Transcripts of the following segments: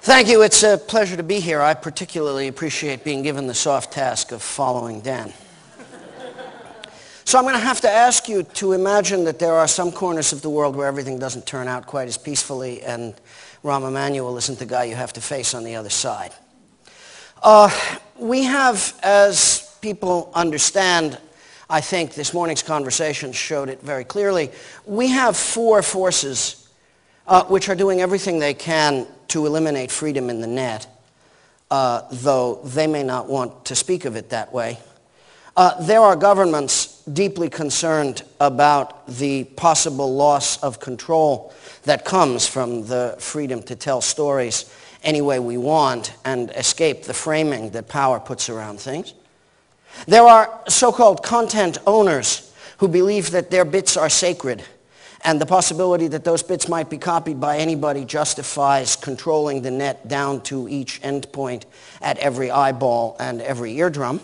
Thank you. It's a pleasure to be here. I particularly appreciate being given the soft task of following Dan. So I'm going to have to ask you to imagine that there are some corners of the world where everything doesn't turn out quite as peacefully, and Rahm Emanuel isn't the guy you have to face on the other side. We have, as people understand, I think this morning's conversation showed it very clearly, we have four forces which are doing everything they can to eliminate freedom in the net, though they may not want to speak of it that way. There are governments deeply concerned about the possible loss of control that comes from the freedom to tell stories any way we want and escape the framing that power puts around things. There are so-called content owners who believe that their bits are sacred, and the possibility that those bits might be copied by anybody justifies controlling the net down to each endpoint at every eyeball and every eardrum.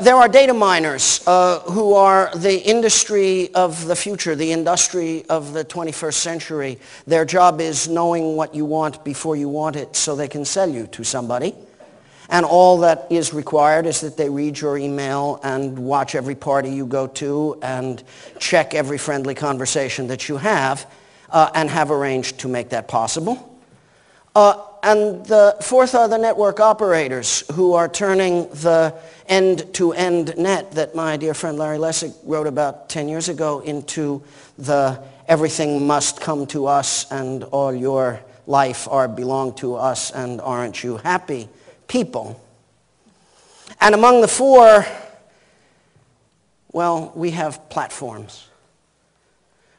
There are data miners who are the industry of the future, the industry of the 21st century. Their job is knowing what you want before you want it so they can sell you to somebody. And all that is required is that they read your email and watch every party you go to and check every friendly conversation that you have and have arranged to make that possible. And the fourth are the network operators who are turning the end-to-end net that my dear friend Larry Lessig wrote about 10 years ago into the everything must come to us and all your life are belong to us and aren't you happy people. And among the four, well, we have platforms.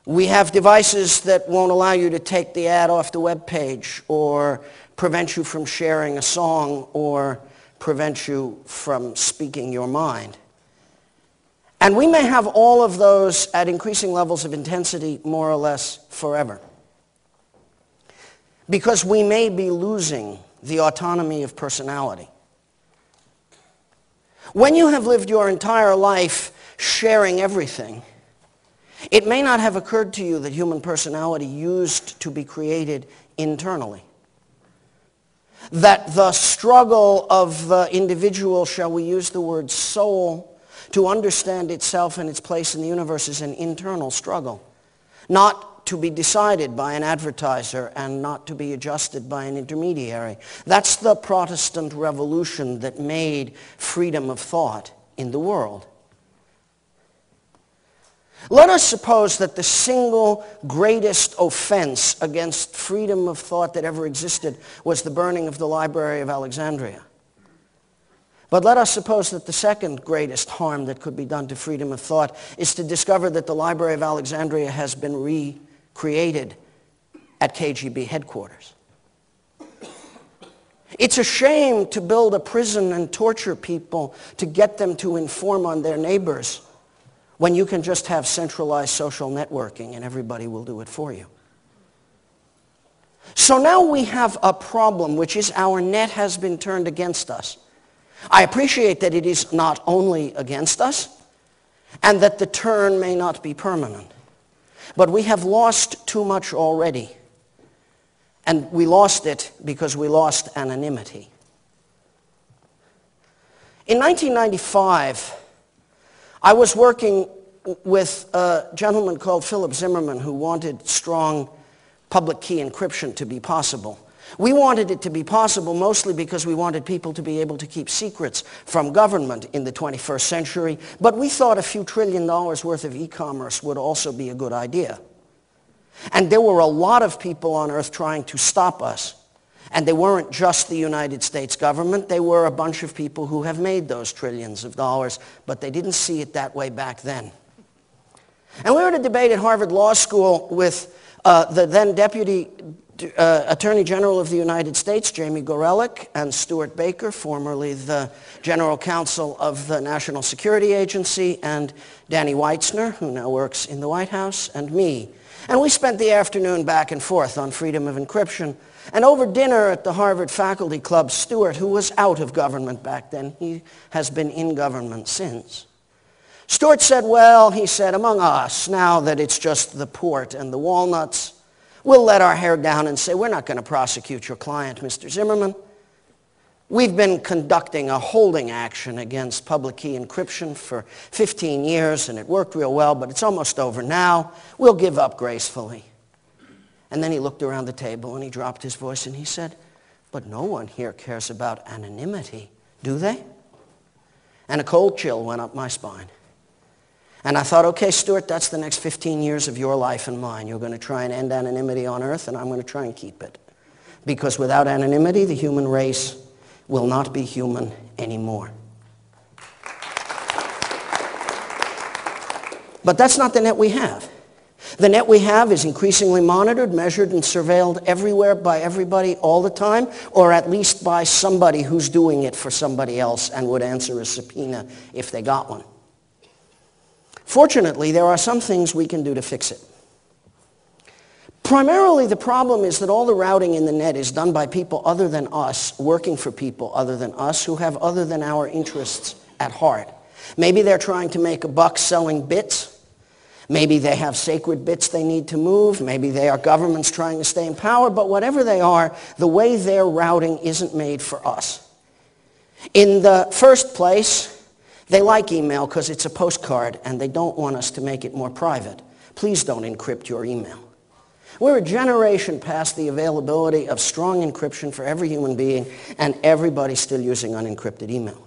We have devices that won't allow you to take the ad off the web page or prevent you from sharing a song or prevent you from speaking your mind. And we may have all of those at increasing levels of intensity more or less forever, because we may be losing the autonomy of personality. When you have lived your entire life sharing everything, it may not have occurred to you that human personality used to be created internally. That the struggle of the individual, shall we use the word soul, to understand itself and its place in the universe is an internal struggle, not to be decided by an advertiser and not to be adjusted by an intermediary. That's the Protestant Revolution that made freedom of thought in the world. Let us suppose that the single greatest offense against freedom of thought that ever existed was the burning of the Library of Alexandria. But let us suppose that the second greatest harm that could be done to freedom of thought is to discover that the Library of Alexandria has been recreated at KGB headquarters. It's a shame to build a prison and torture people to get them to inform on their neighbors when you can just have centralized social networking and everybody will do it for you. So now we have a problem, which is our net has been turned against us. I appreciate that it is not only against us and that the turn may not be permanent. But we have lost too much already. And we lost it because we lost anonymity. In 1995, I was working with a gentleman called Philip Zimmerman who wanted strong public key encryption to be possible. We wanted it to be possible mostly because we wanted people to be able to keep secrets from government in the 21st century, but we thought a few $1 trillion worth of e-commerce would also be a good idea. And there were a lot of people on earth trying to stop us. And they weren't just the United States government, they were a bunch of people who have made those trillions of dollars, but they didn't see it that way back then. And we were at a debate at Harvard Law School with the then Deputy Attorney General of the United States, Jamie Gorelick, and Stuart Baker, formerly the General Counsel of the National Security Agency, and Danny Weitzner, who now works in the White House, and me. And we spent the afternoon back and forth on freedom of encryption. And over dinner at the Harvard Faculty Club, Stuart, who was out of government back then, he has been in government since. Stuart said, well, he said, among us, now that it's just the port and the walnuts, We'll let our hair down and say, we're not going to prosecute your client, Mr. Zimmerman. We've been conducting a holding action against public key encryption for 15 years, and it worked real well, but it's almost over now. We'll give up gracefully. And then he looked around the table and he dropped his voice and he said, but no one here cares about anonymity, do they? And a cold chill went up my spine. And I thought, okay, Stuart, that's the next 15 years of your life and mine. You're going to try and end anonymity on Earth, and I'm going to try and keep it. Because without anonymity, the human race will not be human anymore. But that's not the net we have. The net we have is increasingly monitored, measured, and surveilled everywhere by everybody all the time, or at least by somebody who's doing it for somebody else and would answer a subpoena if they got one. Fortunately, there are some things we can do to fix it. Primarily, the problem is that all the routing in the net is done by people other than us, working for people other than us, who have other than our interests at heart. Maybe they're trying to make a buck selling bits. Maybe they have sacred bits they need to move. Maybe they are governments trying to stay in power. But whatever they are, the way they're routing isn't made for us. In the first place, they like email because it's a postcard and they don't want us to make it more private. Please don't encrypt your email. We're a generation past the availability of strong encryption for every human being, and everybody's still using unencrypted email.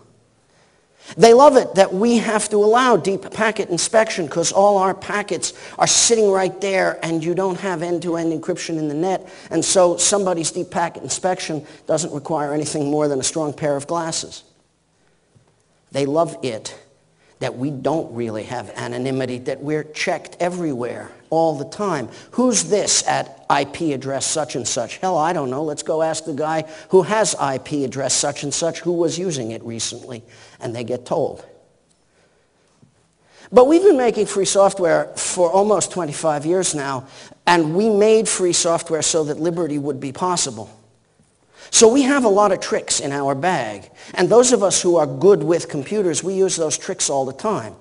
They love it that we have to allow deep packet inspection because all our packets are sitting right there and you don't have end-to-end encryption in the net, and so somebody's deep packet inspection doesn't require anything more than a strong pair of glasses. They love it that we don't really have anonymity, that we're checked everywhere all the time. Who's this at IP address such and such? Hell, I don't know. Let's go ask the guy who has IP address such and such who was using it recently. And they get told. But we've been making free software for almost 25 years now, and we made free software so that liberty would be possible. So we have a lot of tricks in our bag. And those of us who are good with computers, we use those tricks all the time.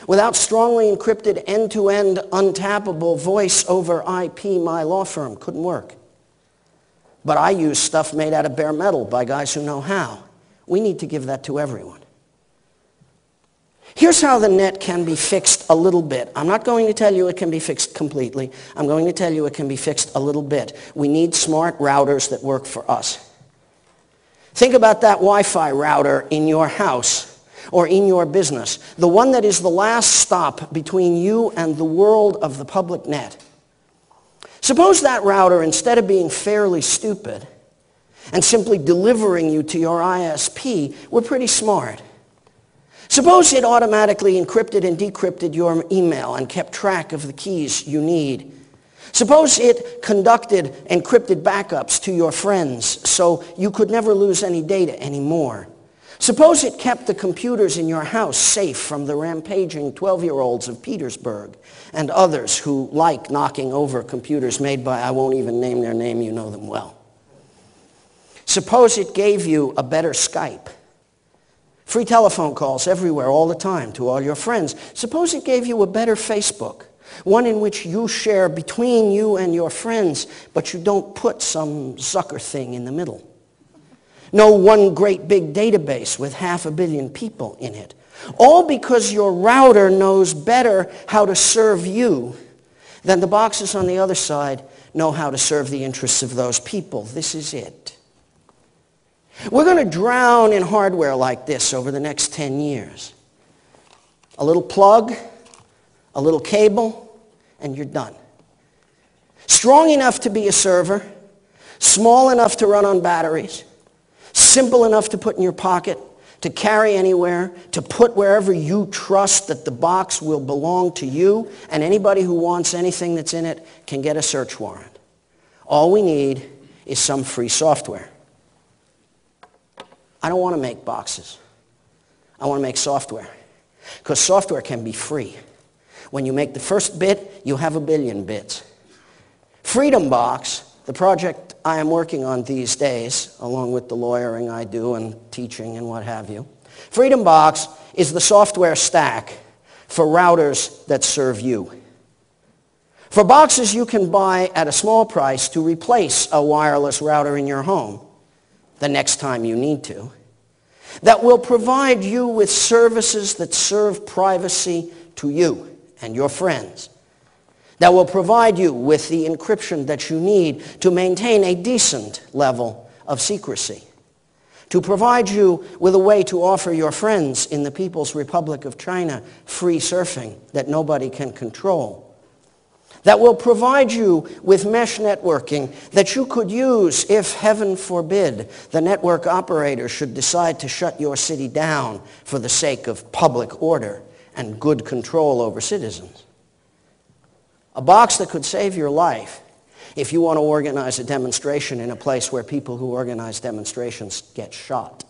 Without strongly encrypted end-to-end untappable voice over IP, my law firm couldn't work. But I use stuff made out of bare metal by guys who know how. We need to give that to everyone. Here's how the net can be fixed a little bit. I'm not going to tell you it can be fixed completely. I'm going to tell you it can be fixed a little bit. We need smart routers that work for us. Think about that Wi-Fi router in your house or in your business, the one that is the last stop between you and the world of the public net. Suppose that router, instead of being fairly stupid and simply delivering you to your ISP, were pretty smart. Suppose it automatically encrypted and decrypted your email and kept track of the keys you need. Suppose it conducted encrypted backups to your friends so you could never lose any data anymore. Suppose it kept the computers in your house safe from the rampaging 12-year-olds of Petersburg and others who like knocking over computers made by, I won't even name their name, you know them well. Suppose it gave you a better Skype. Free telephone calls everywhere all the time to all your friends. Suppose it gave you a better Facebook, one in which you share between you and your friends, but you don't put some Zucker thing in the middle. No one great big database with 500 million people in it. All because your router knows better how to serve you than the boxes on the other side know how to serve the interests of those people. This is it. We're going to drown in hardware like this over the next 10 years. A little plug, a little cable, and you're done. Strong enough to be a server, small enough to run on batteries, simple enough to put in your pocket, to carry anywhere, to put wherever you trust that the box will belong to you, and anybody who wants anything that's in it can get a search warrant. All we need is some free software. I don't want to make boxes. I want to make software. Because software can be free. When you make the first bit, you have 1 billion bits. Freedom Box, the project I am working on these days, along with the lawyering I do and teaching and what have you, Freedom Box is the software stack for routers that serve you. For boxes you can buy at a small price to replace a wireless router in your home the next time you need to, that will provide you with services that serve privacy to you and your friends, that will provide you with the encryption that you need to maintain a decent level of secrecy, to provide you with a way to offer your friends in the People's Republic of China free surfing that nobody can control, that will provide you with mesh networking that you could use if, heaven forbid, the network operator should decide to shut your city down for the sake of public order and good control over citizens. A box that could save your life if you want to organize a demonstration in a place where people who organize demonstrations get shot.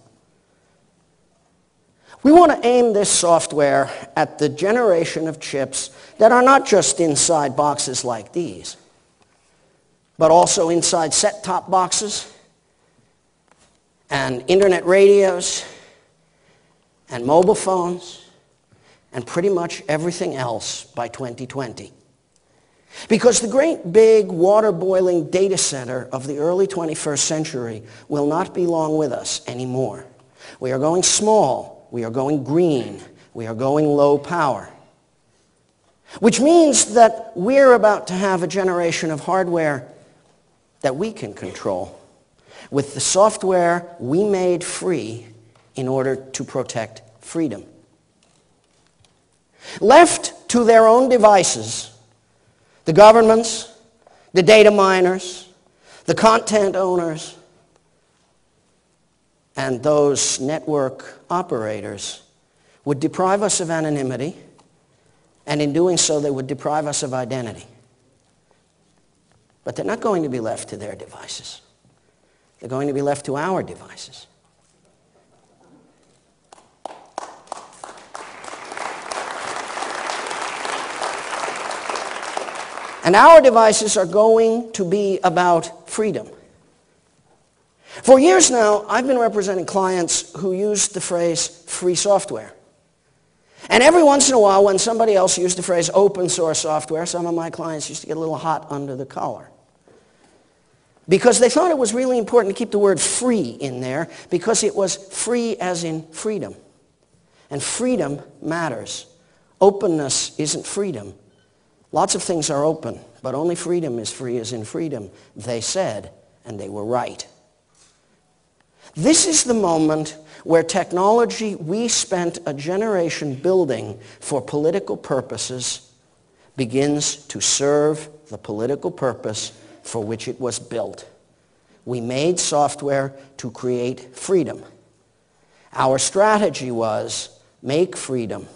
We want to aim this software at the generation of chips that are not just inside boxes like these, but also inside set-top boxes and internet radios and mobile phones and pretty much everything else by 2020. Because the great big water-boiling data center of the early 21st century will not be long with us anymore. We are going small. We are going green. We are going low power. Which means that we're about to have a generation of hardware that we can control with the software we made free in order to protect freedom. Left to their own devices, the governments, the data miners, the content owners, and those network operators would deprive us of anonymity, and in doing so they would deprive us of identity. But they're not going to be left to their devices. They're going to be left to our devices. And our devices are going to be about freedom. For years now, I've been representing clients who used the phrase free software. And every once in a while, when somebody else used the phrase open source software, some of my clients used to get a little hot under the collar. Because they thought it was really important to keep the word free in there, because it was free as in freedom. And freedom matters. Openness isn't freedom. Lots of things are open, but only freedom is free as in freedom, they said, and they were right. This is the moment where technology we spent a generation building for political purposes begins to serve the political purpose for which it was built. We made software to create freedom. Our strategy was make freedom,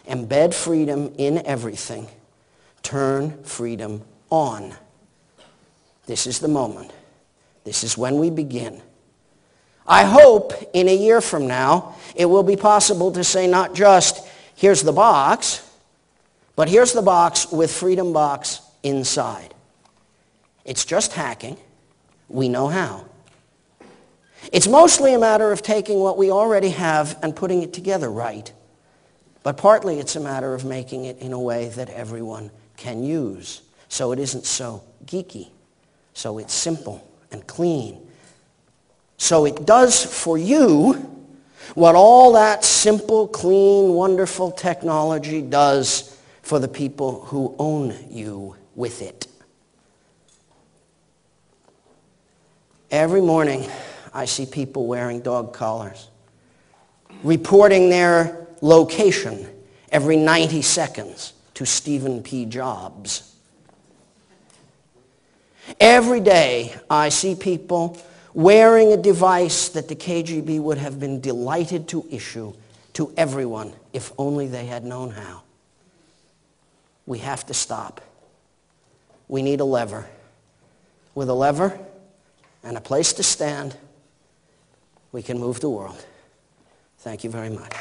embed freedom in everything, turn freedom on. This is the moment. This is when we begin. I hope in a year from now it will be possible to say not just, here's the box, but here's the box with Freedom Box inside. It's just hacking. We know how. It's mostly a matter of taking what we already have and putting it together right. But partly it's a matter of making it in a way that everyone can use, so it isn't so geeky, so it's simple and clean. So it does for you what all that simple, clean, wonderful technology does for the people who own you with it. Every morning, I see people wearing dog collars, reporting their location every 90 seconds to Stephen P. Jobs. Every day, I see people wearing a device that the KGB would have been delighted to issue to everyone if only they had known how. We have to stop. We need a lever. With a lever and a place to stand, we can move the world. Thank you very much.